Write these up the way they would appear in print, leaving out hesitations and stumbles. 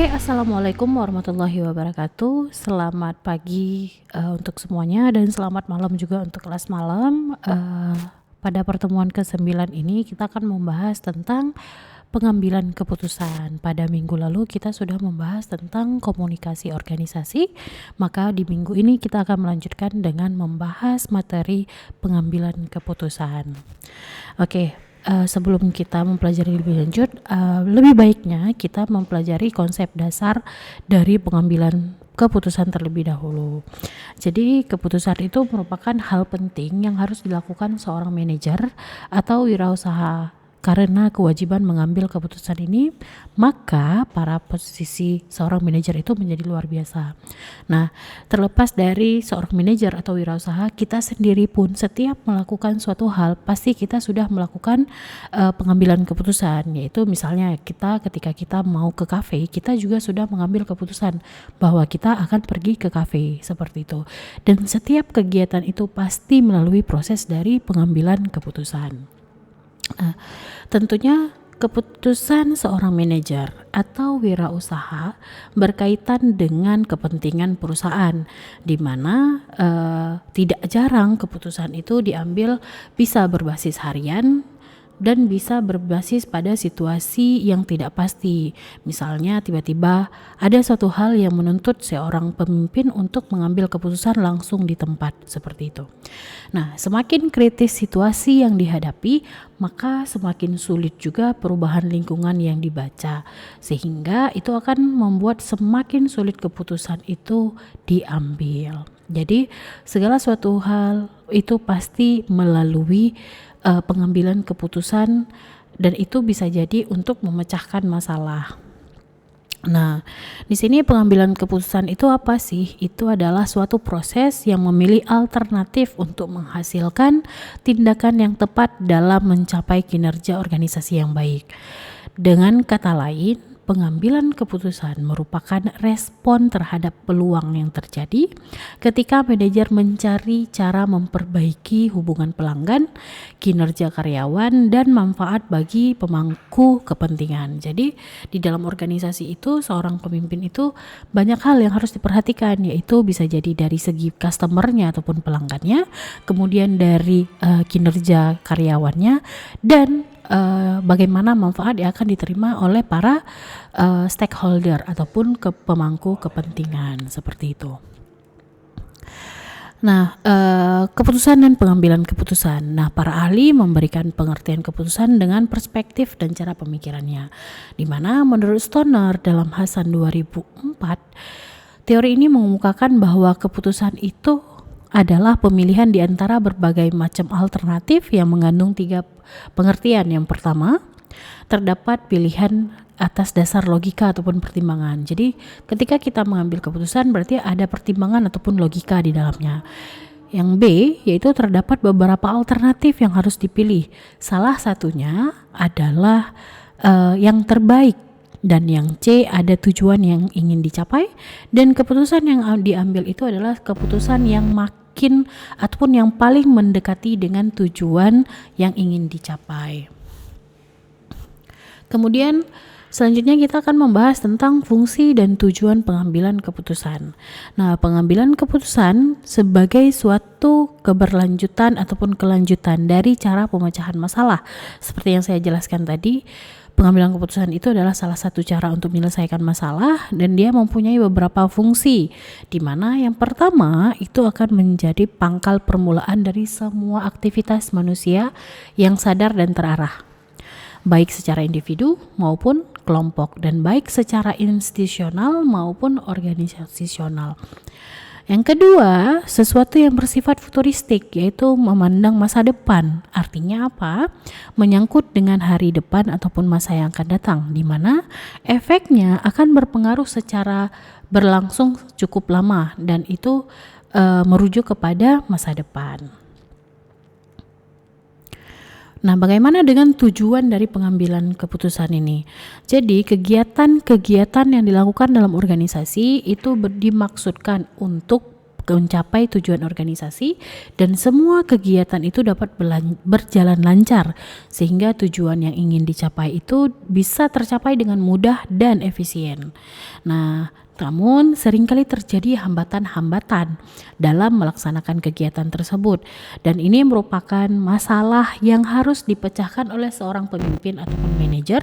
Oke, assalamualaikum warahmatullahi wabarakatuh. Selamat pagi untuk semuanya dan selamat malam juga untuk kelas malam. Pada pertemuan ke-9 ini kita akan membahas tentang pengambilan keputusan. Pada minggu lalu kita sudah membahas tentang komunikasi organisasi, maka di minggu ini kita akan melanjutkan dengan membahas materi pengambilan keputusan. Oke, sebelum kita mempelajari lebih lanjut, lebih baiknya kita mempelajari konsep dasar dari pengambilan keputusan terlebih dahulu. Jadi keputusan itu merupakan hal penting yang harus dilakukan seorang manajer atau wirausaha. Karena kewajiban mengambil keputusan ini, maka para posisi seorang manajer itu menjadi luar biasa. Nah, terlepas dari seorang manajer atau wirausaha, kita sendiri pun setiap melakukan suatu hal, pasti kita sudah melakukan pengambilan keputusan, yaitu misalnya ketika kita mau ke kafe, kita juga sudah mengambil keputusan bahwa kita akan pergi ke kafe, seperti itu. Dan setiap kegiatan itu pasti melalui proses dari pengambilan keputusan. Tentunya keputusan seorang manajer atau wirausaha berkaitan dengan kepentingan perusahaan, di mana tidak jarang keputusan itu diambil bisa berbasis harian dan bisa berbasis pada situasi yang tidak pasti. Misalnya tiba-tiba ada suatu hal yang menuntut seorang pemimpin untuk mengambil keputusan langsung di tempat, seperti itu. Nah, semakin kritis situasi yang dihadapi, maka semakin sulit juga perubahan lingkungan yang dibaca, sehingga itu akan membuat semakin sulit keputusan itu diambil. Jadi segala suatu hal itu pasti melalui pengambilan keputusan, dan itu bisa jadi untuk memecahkan masalah. Nah, di sini pengambilan keputusan itu apa sih? Itu adalah suatu proses yang memilih alternatif untuk menghasilkan tindakan yang tepat dalam mencapai kinerja organisasi yang baik. Dengan kata lain, pengambilan keputusan merupakan respon terhadap peluang yang terjadi ketika manajer mencari cara memperbaiki hubungan pelanggan, kinerja karyawan, dan manfaat bagi pemangku kepentingan. Jadi di dalam organisasi itu seorang pemimpin itu banyak hal yang harus diperhatikan, yaitu bisa jadi dari segi customernya ataupun pelanggannya, kemudian dari kinerja karyawannya, dan bagaimana manfaat yang akan diterima oleh para stakeholder ataupun pemangku kepentingan, seperti itu. Nah, keputusan dan pengambilan keputusan. Nah, para ahli memberikan pengertian keputusan dengan perspektif dan cara pemikirannya, di mana menurut Stoner dalam Hasan 2004, teori ini mengemukakan bahwa keputusan itu adalah pemilihan di antara berbagai macam alternatif yang mengandung 3 pengertian. Yang pertama, terdapat pilihan atas dasar logika ataupun pertimbangan. Jadi ketika kita mengambil keputusan berarti ada pertimbangan ataupun logika di dalamnya. Yang B, yaitu terdapat beberapa alternatif yang harus dipilih. Salah satunya adalah yang terbaik. Dan yang C, ada tujuan yang ingin dicapai, dan keputusan yang diambil itu adalah keputusan yang makin ataupun yang paling mendekati dengan tujuan yang ingin dicapai. Kemudian selanjutnya kita akan membahas tentang fungsi dan tujuan pengambilan keputusan. Nah, pengambilan keputusan sebagai suatu keberlanjutan ataupun kelanjutan dari cara pemecahan masalah. Seperti yang saya jelaskan tadi, pengambilan keputusan itu adalah salah satu cara untuk menyelesaikan masalah, dan dia mempunyai beberapa fungsi, di mana yang pertama itu akan menjadi pangkal permulaan dari semua aktivitas manusia yang sadar dan terarah, baik secara individu maupun kelompok, dan baik secara institusional maupun organisasional. Yang kedua, sesuatu yang bersifat futuristik, yaitu memandang masa depan. Artinya apa? Menyangkut dengan hari depan ataupun masa yang akan datang, di mana efeknya akan berpengaruh secara berlangsung cukup lama, dan itu merujuk kepada masa depan. Nah, bagaimana dengan tujuan dari pengambilan keputusan ini? Jadi, kegiatan-kegiatan yang dilakukan dalam organisasi itu dimaksudkan untuk mencapai tujuan organisasi dan semua kegiatan itu dapat berjalan lancar sehingga tujuan yang ingin dicapai itu bisa tercapai dengan mudah dan efisien. Nah, namun seringkali terjadi hambatan-hambatan dalam melaksanakan kegiatan tersebut dan ini merupakan masalah yang harus dipecahkan oleh seorang pemimpin ataupun manajer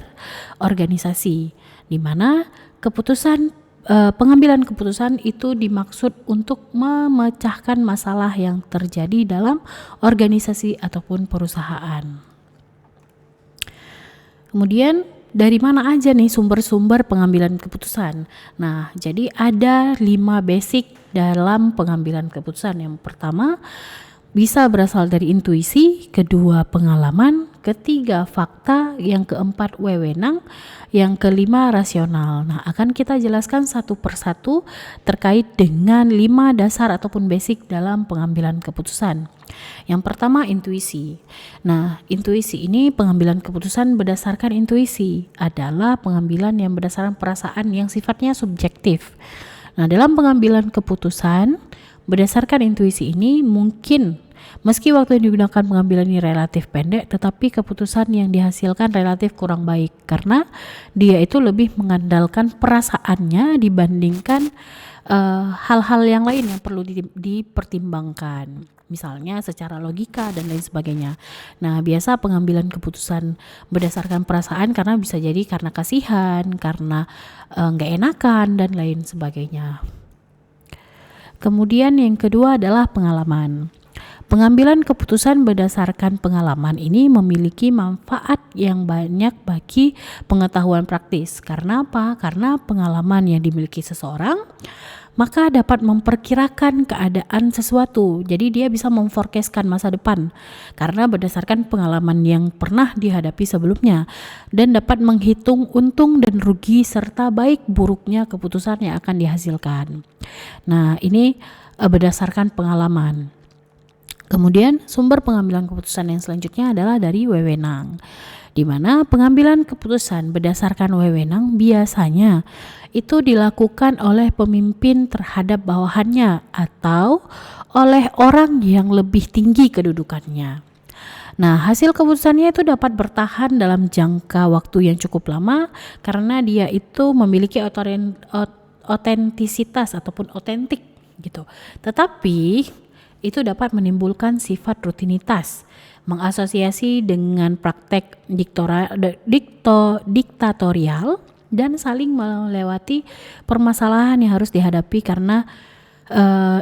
organisasi, di mana pengambilan keputusan itu dimaksud untuk memecahkan masalah yang terjadi dalam organisasi ataupun perusahaan. Kemudian dari mana aja nih sumber-sumber pengambilan keputusan? Nah, jadi ada 5 basic dalam pengambilan keputusan. Yang pertama bisa berasal dari intuisi, kedua pengalaman, ketiga fakta, yang keempat wewenang, yang kelima rasional. Nah, akan kita jelaskan satu persatu terkait dengan 5 dasar ataupun basic dalam pengambilan keputusan. Yang pertama intuisi. Nah, intuisi ini pengambilan keputusan berdasarkan intuisi adalah pengambilan yang berdasarkan perasaan yang sifatnya subjektif. Nah, dalam pengambilan keputusan berdasarkan intuisi ini mungkin meski waktu yang digunakan pengambilan ini relatif pendek, tetapi keputusan yang dihasilkan relatif kurang baik karena dia itu lebih mengandalkan perasaannya dibandingkan hal-hal yang lain yang perlu dipertimbangkan, misalnya secara logika dan lain sebagainya. Nah, biasa pengambilan keputusan berdasarkan perasaan karena bisa jadi karena kasihan, karena nggak enakan dan lain sebagainya. Kemudian yang kedua adalah pengalaman. Pengambilan keputusan berdasarkan pengalaman ini memiliki manfaat yang banyak bagi pengetahuan praktis. Karena apa? Karena pengalaman yang dimiliki seseorang maka dapat memperkirakan keadaan sesuatu. Jadi dia bisa memforecastkan masa depan karena berdasarkan pengalaman yang pernah dihadapi sebelumnya dan dapat menghitung untung dan rugi serta baik buruknya keputusan yang akan dihasilkan. Nah, ini berdasarkan pengalaman. Kemudian sumber pengambilan keputusan yang selanjutnya adalah dari wewenang, di mana pengambilan keputusan berdasarkan wewenang biasanya itu dilakukan oleh pemimpin terhadap bawahannya atau oleh orang yang lebih tinggi kedudukannya. Nah, hasil keputusannya itu dapat bertahan dalam jangka waktu yang cukup lama karena dia itu memiliki otentisitas ataupun otentik gitu. Tetapi itu dapat menimbulkan sifat rutinitas, mengasosiasi dengan praktek diktatorial dan saling melewati permasalahan yang harus dihadapi karena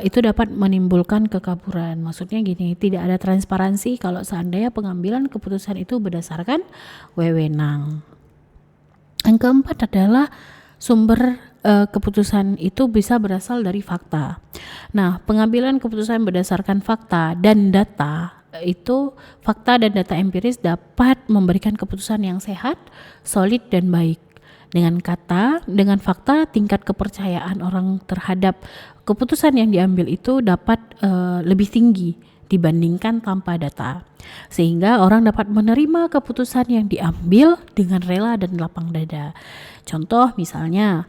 itu dapat menimbulkan kekaburan. Maksudnya gini, tidak ada transparansi kalau seandainya pengambilan keputusan itu berdasarkan wewenang. Yang keempat adalah sumber keputusan itu bisa berasal dari fakta. Nah, pengambilan keputusan berdasarkan fakta dan data itu, fakta dan data empiris dapat memberikan keputusan yang sehat, solid dan baik. Dengan fakta, tingkat kepercayaan orang terhadap keputusan yang diambil itu dapat lebih tinggi dibandingkan tanpa data. Sehingga orang dapat menerima keputusan yang diambil dengan rela dan lapang dada. Contoh misalnya,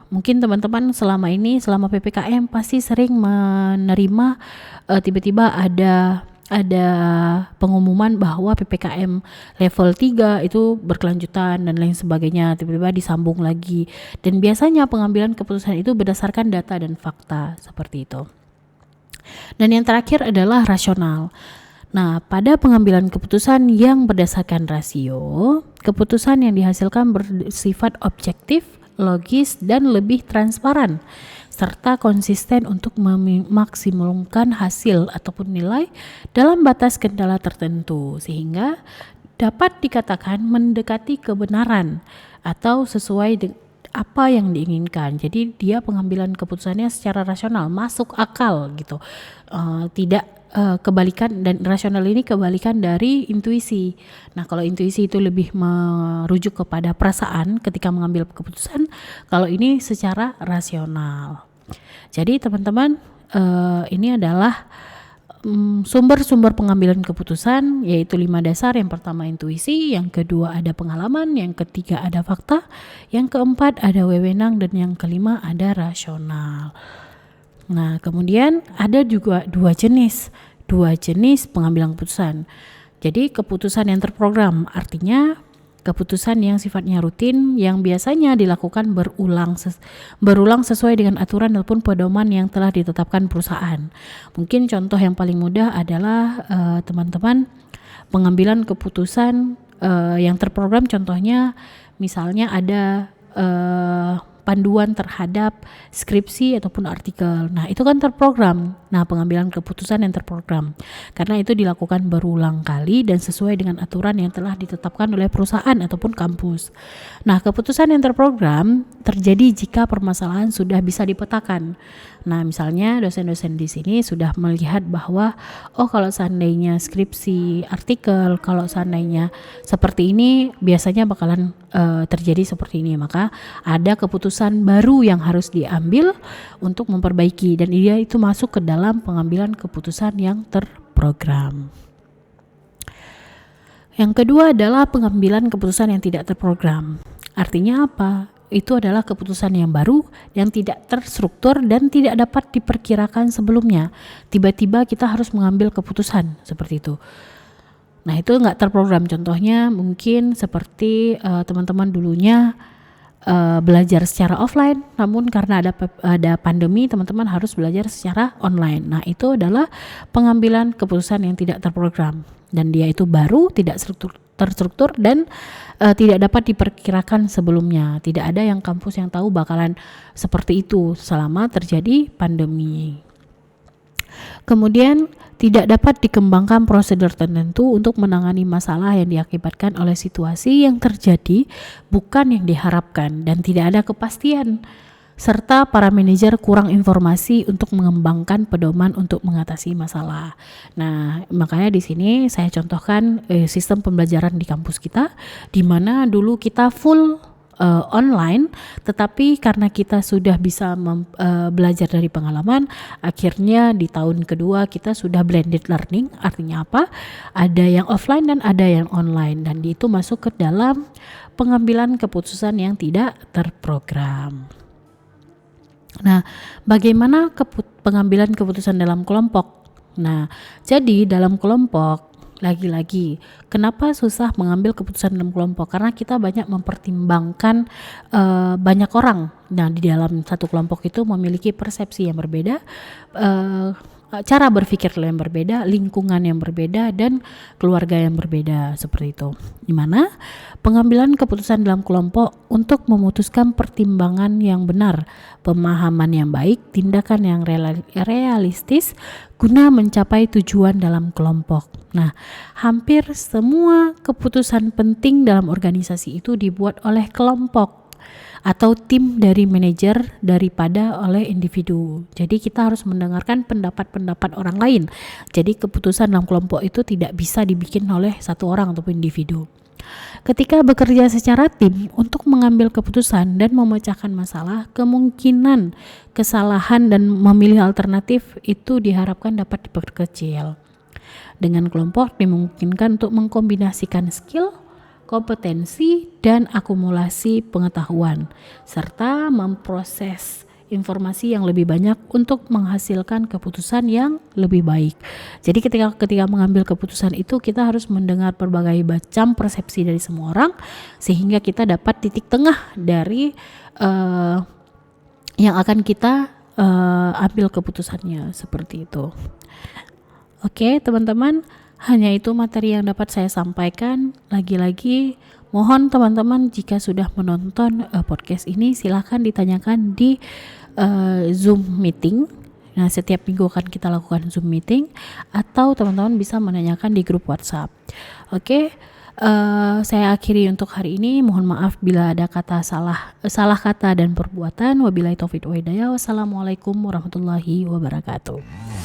mungkin teman-teman selama PPKM pasti sering menerima tiba-tiba ada pengumuman bahwa PPKM level 3 itu berkelanjutan dan lain sebagainya, tiba-tiba disambung lagi. Dan biasanya pengambilan keputusan itu berdasarkan data dan fakta seperti itu. Dan yang terakhir adalah rasional. Nah, pada pengambilan keputusan yang berdasarkan rasio, keputusan yang dihasilkan bersifat objektif, logis, dan lebih transparan, serta konsisten untuk memaksimalkan hasil ataupun nilai dalam batas kendala tertentu, sehingga dapat dikatakan mendekati kebenaran atau sesuai apa yang diinginkan. Jadi dia pengambilan keputusannya secara rasional, masuk akal gitu, tidak kebalikan, dan rasional ini kebalikan dari intuisi. Nah, kalau intuisi itu lebih merujuk kepada perasaan ketika mengambil keputusan, kalau ini secara rasional. Jadi teman-teman, ini adalah sumber-sumber pengambilan keputusan, yaitu 5 dasar. Yang pertama intuisi, yang kedua ada pengalaman, yang ketiga ada fakta, yang keempat ada wewenang, dan yang kelima ada rasional. Nah, kemudian ada juga dua jenis pengambilan keputusan. Jadi keputusan yang terprogram, artinya keputusan yang sifatnya rutin yang biasanya dilakukan berulang sesuai dengan aturan ataupun pedoman yang telah ditetapkan perusahaan. Mungkin contoh yang paling mudah adalah teman-teman pengambilan keputusan yang terprogram, contohnya misalnya ada panduan terhadap skripsi ataupun artikel. Nah, itu kan terprogram. Nah, pengambilan keputusan yang terprogram. Karena itu dilakukan berulang kali dan sesuai dengan aturan yang telah ditetapkan oleh perusahaan ataupun kampus. Nah, keputusan yang terprogram terjadi jika permasalahan sudah bisa dipetakan. Nah, misalnya dosen-dosen di sini sudah melihat bahwa kalau seandainya skripsi, artikel, kalau seandainya seperti ini biasanya bakalan terjadi seperti ini, maka ada keputusan baru yang harus diambil untuk memperbaiki, dan dia itu masuk ke dalam pengambilan keputusan yang terprogram. Yang kedua adalah pengambilan keputusan yang tidak terprogram. Artinya apa? Itu adalah keputusan yang baru, yang tidak terstruktur dan tidak dapat diperkirakan sebelumnya. Tiba-tiba kita harus mengambil keputusan seperti itu. Nah, itu nggak terprogram. Contohnya mungkin seperti teman-teman dulunya belajar secara offline, namun karena ada pandemi, teman-teman harus belajar secara online. Nah, itu adalah pengambilan keputusan yang tidak terprogram, dan dia itu baru, tidak terstruktur dan tidak dapat diperkirakan sebelumnya. Tidak ada yang kampus yang tahu bakalan seperti itu selama terjadi pandemi. Kemudian tidak dapat dikembangkan prosedur tertentu untuk menangani masalah yang diakibatkan oleh situasi yang terjadi bukan yang diharapkan, dan tidak ada kepastian, serta para manajer kurang informasi untuk mengembangkan pedoman untuk mengatasi masalah. Nah, makanya di sini saya contohkan sistem pembelajaran di kampus kita, di mana dulu kita full online, tetapi karena kita sudah bisa belajar dari pengalaman, akhirnya di tahun kedua kita sudah blended learning. Artinya apa? Ada yang offline dan ada yang online, dan itu masuk ke dalam pengambilan keputusan yang tidak terprogram. Nah, bagaimana pengambilan keputusan dalam kelompok? Nah, jadi dalam kelompok, lagi-lagi kenapa susah mengambil keputusan dalam kelompok? Karena kita banyak mempertimbangkan banyak orang. Nah, di dalam satu kelompok itu memiliki persepsi yang berbeda, cara berpikir yang berbeda, lingkungan yang berbeda, dan keluarga yang berbeda, seperti itu. Dimana pengambilan keputusan dalam kelompok untuk memutuskan pertimbangan yang benar, pemahaman yang baik, tindakan yang realistis guna mencapai tujuan dalam kelompok. Nah, hampir semua keputusan penting dalam organisasi itu dibuat oleh kelompok atau tim dari manajer daripada oleh individu. Jadi kita harus mendengarkan pendapat-pendapat orang lain. Jadi keputusan dalam kelompok itu tidak bisa dibikin oleh satu orang ataupun individu. Ketika bekerja secara tim untuk mengambil keputusan dan memecahkan masalah, kemungkinan kesalahan dan memilih alternatif itu diharapkan dapat diperkecil. Dengan kelompok dimungkinkan untuk mengkombinasikan skill, kompetensi, dan akumulasi pengetahuan, serta memproses informasi yang lebih banyak untuk menghasilkan keputusan yang lebih baik. Jadi ketika mengambil keputusan itu, kita harus mendengar berbagai macam persepsi dari semua orang, sehingga kita dapat titik tengah dari yang akan kita ambil keputusannya, seperti itu. Oke, teman-teman, hanya itu materi yang dapat saya sampaikan. Lagi-lagi mohon teman-teman jika sudah menonton podcast ini, silahkan ditanyakan di Zoom meeting. Nah, setiap minggu akan kita lakukan Zoom meeting, atau teman-teman bisa menanyakan di grup WhatsApp. Oke, saya akhiri untuk hari ini. Mohon maaf bila ada kata salah kata dan perbuatan. Wabillahi taufiq wa hidayah. Wassalamualaikum warahmatullahi wabarakatuh.